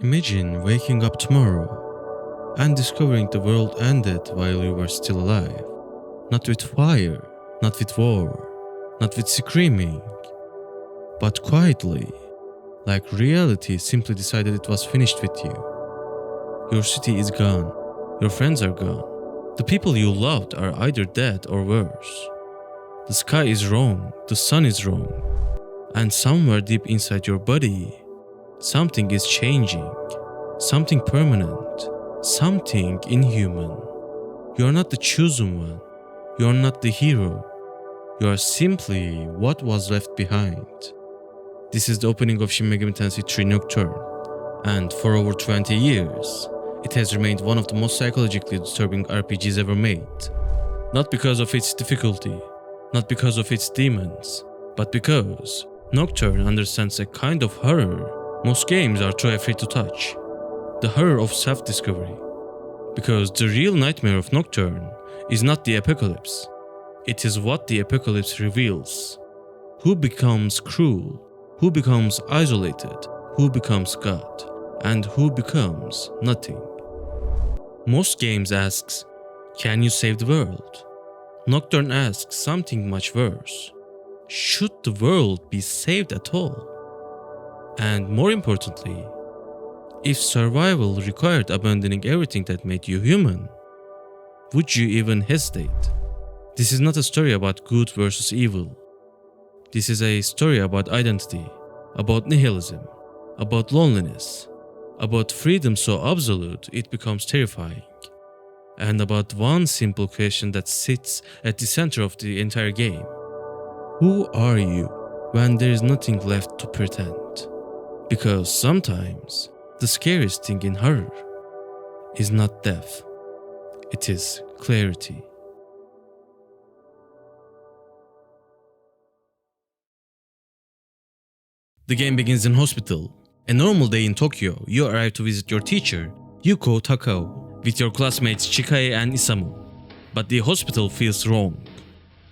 Imagine waking up tomorrow and discovering the world ended while you were still alive. Not with fire, not with war, not with screaming, but quietly, like reality simply decided it was finished with you. Your city is gone, your friends are gone, the people you loved are either dead or worse. The sky is wrong, the sun is wrong, and somewhere deep inside your body, something is changing, something permanent, something inhuman. You are not the chosen one, you are not the hero, you are simply what was left behind. This is the opening of Shin Megami Tensei 3 Nocturne, and for over 20 years, it has remained one of the most psychologically disturbing RPGs ever made. Not because of its difficulty, not because of its demons, but because Nocturne understands a kind of horror most games are too afraid to touch. The horror of self-discovery. Because the real nightmare of Nocturne is not the apocalypse. It is what the apocalypse reveals. Who becomes cruel, who becomes isolated, who becomes God, and who becomes nothing. Most games asks, can you save the world? Nocturne asks something much worse. Should the world be saved at all? And more importantly, if survival required abandoning everything that made you human, would you even hesitate? This is not a story about good versus evil. This is a story about identity, about nihilism, about loneliness, about freedom so absolute it becomes terrifying, and about one simple question that sits at the center of the entire game. Who are you when there is nothing left to pretend? Because sometimes the scariest thing in horror is not death, it is clarity. The game begins in hospital. A normal day in Tokyo, you arrive to visit your teacher, Yuko Takao, with your classmates Chikae and Isamu. But the hospital feels wrong.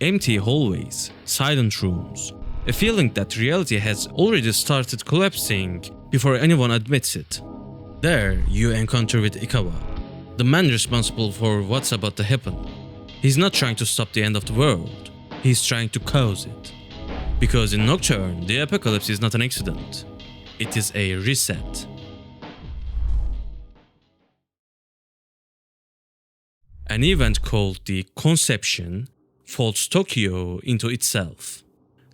Empty hallways, silent rooms, a feeling that reality has already started collapsing before anyone admits it. There, you encounter with Ikawa, the man responsible for what's about to happen. He's not trying to stop the end of the world, he's trying to cause it. Because in Nocturne, the apocalypse is not an accident, it is a reset. An event called the Conception folds Tokyo into itself,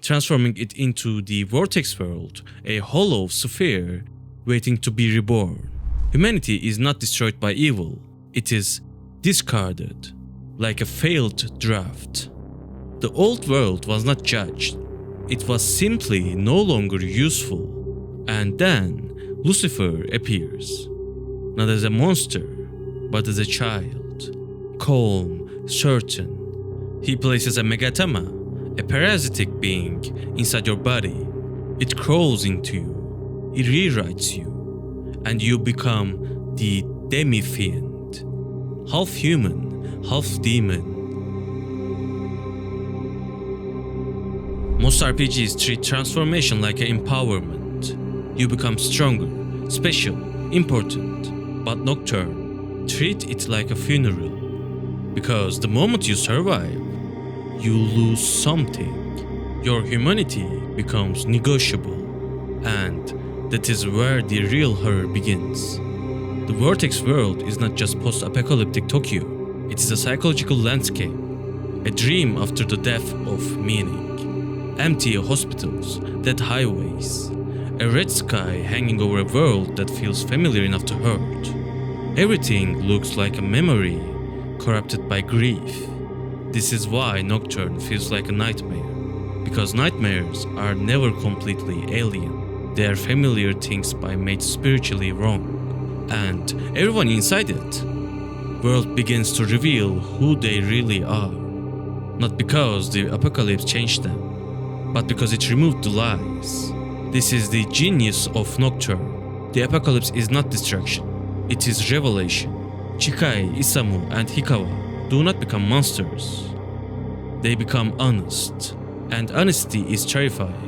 transforming it into the Vortex World, a hollow sphere waiting to be reborn. Humanity is not destroyed by evil, it is discarded, like a failed draft. The old world was not judged, it was simply no longer useful. And then Lucifer appears, not as a monster, but as a child, calm, certain. He places a megatama, a parasitic being, inside your body. It crawls into you, it rewrites you, and you become the demi-fiend, half human, half demon. Most RPGs treat transformation like an empowerment. You become stronger, special, important. But Nocturne treat it like a funeral. Because the moment you survive, you lose something. Your humanity becomes negotiable. And that is where the real horror begins. The Vortex world is not just post-apocalyptic Tokyo. It is a psychological landscape. A dream after the death of meaning. Empty hospitals, dead highways, a red sky hanging over a world that feels familiar enough to hurt. Everything looks like a memory, corrupted by grief. This is why Nocturne feels like a nightmare, because nightmares are never completely alien. They are familiar things made spiritually wrong. And everyone inside it, world begins to reveal who they really are. Not because the apocalypse changed them, but because it removed the lies. This is the genius of Nocturne. The apocalypse is not destruction, it is revelation. Chikae, Isamu, and Hikawa do not become monsters. They become honest, and honesty is terrifying.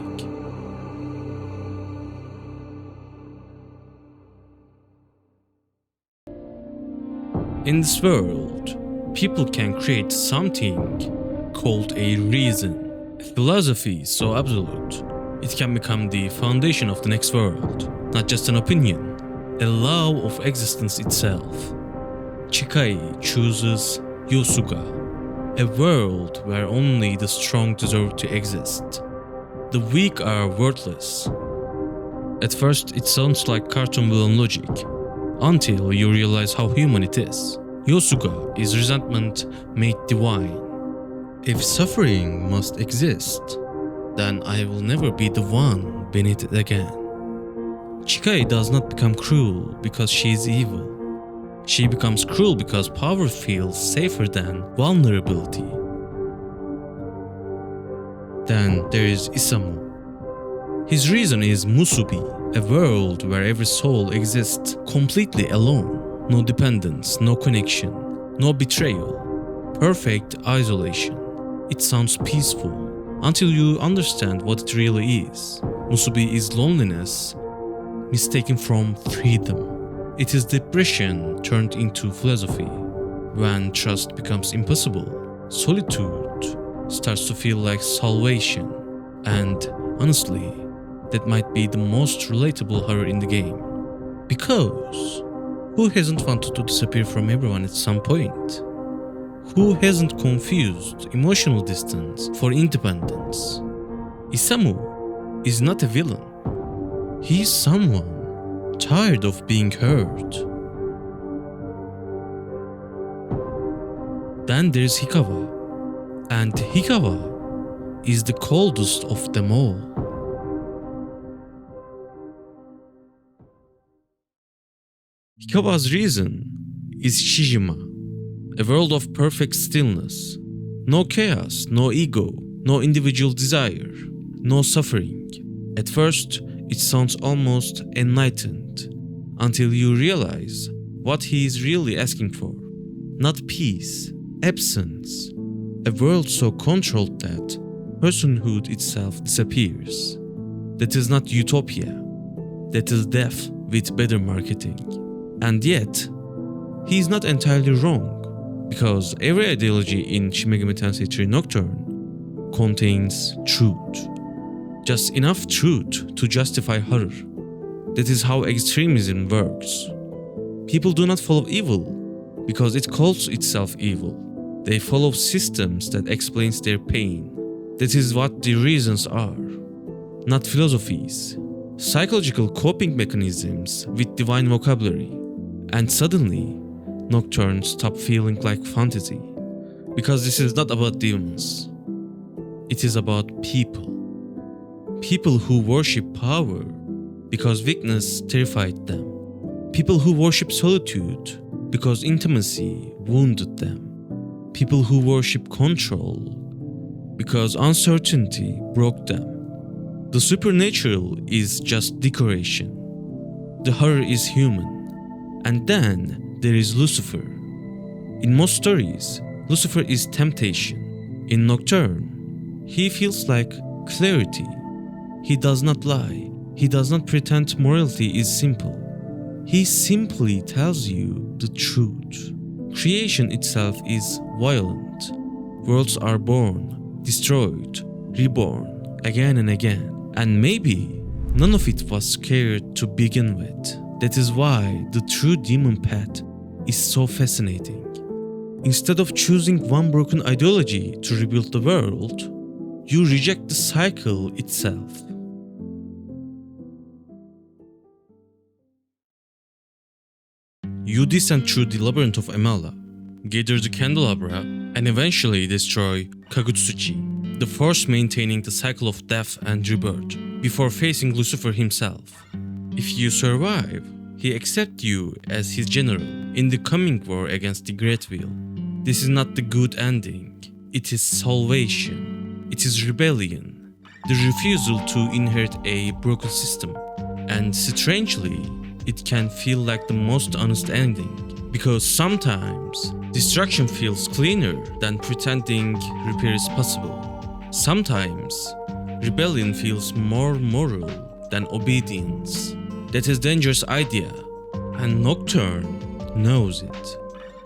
In this world, people can create something called a reason. A philosophy so absolute, it can become the foundation of the next world, not just an opinion, a law of existence itself. Chikai chooses Yosuga, a world where only the strong deserve to exist. The weak are worthless. At first, it sounds like cartoon villain logic, until you realize how human it is. Yosuga is resentment made divine. If suffering must exist, then I will never be the one beneath it again. Chikai does not become cruel because she is evil. She becomes cruel because power feels safer than vulnerability. Then there is Isamu. His reason is Musubi, a world where every soul exists completely alone. No dependence, no connection, no betrayal. Perfect isolation. It sounds peaceful until you understand what it really is. Musubi is loneliness mistaken from freedom. It is depression turned into philosophy. When trust becomes impossible, solitude starts to feel like salvation. And honestly, that might be the most relatable horror in the game. Because who hasn't wanted to disappear from everyone at some point? Who hasn't confused emotional distance for independence? Isamu is not a villain. He is someone tired of being hurt. Then there's Hikawa. And Hikawa is the coldest of them all. Hikawa's reason is Shijima, a world of perfect stillness. No chaos, no ego, no individual desire, no suffering. At first, it sounds almost enlightened, until you realize what he is really asking for. Not peace, absence. A world so controlled that personhood itself disappears. That is not utopia. That is death with better marketing. And yet, he is not entirely wrong, because every ideology in Shin Megami Tensei 3 Nocturne contains truth. Just enough truth to justify horror. That is how extremism works. People do not follow evil because it calls itself evil. They follow systems that explains their pain. That is what the reasons are. Not philosophies. Psychological coping mechanisms with divine vocabulary. And suddenly, Nocturne stopped feeling like fantasy. Because this is not about demons. It is about people. People who worship power because weakness terrified them. People who worship solitude because intimacy wounded them. People who worship control because uncertainty broke them. The supernatural is just decoration. The horror is human. And then there is Lucifer. In most stories, Lucifer is temptation. In Nocturne, he feels like clarity. He does not lie. He does not pretend morality is simple. He simply tells you the truth. Creation itself is violent. Worlds are born, destroyed, reborn, again and again. And maybe none of it was scared to begin with. That is why the true demon path is so fascinating. Instead of choosing one broken ideology to rebuild the world, you reject the cycle itself. You descend through the labyrinth of Amala, gather the candelabra, and eventually destroy Kagutsuchi, the force maintaining the cycle of death and rebirth, before facing Lucifer himself. If you survive, he accepts you as his general in the coming war against the Great Wheel. This is not the good ending, it is salvation, it is rebellion, the refusal to inherit a broken system. And strangely, it can feel like the most honest ending, because sometimes destruction feels cleaner than pretending repair is possible. Sometimes rebellion feels more moral than obedience. That is a dangerous idea, and Nocturne knows it.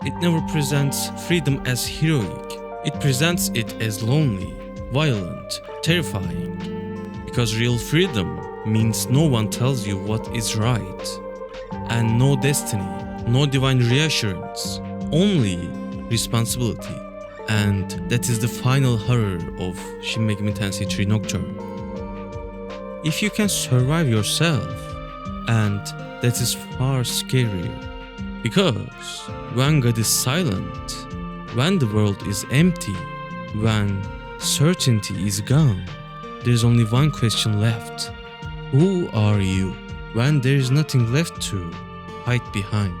It never presents freedom as heroic. It presents it as lonely, violent, terrifying. Because real freedom means no one tells you what is right. And no destiny, no divine reassurance, only responsibility. And that is the final horror of Shin Megami Tensei 3 Nocturne. If you can survive yourself, and that is far scarier. Because when God is silent, when the world is empty, when certainty is gone, there's only one question left. Who are you when there is nothing left to hide behind?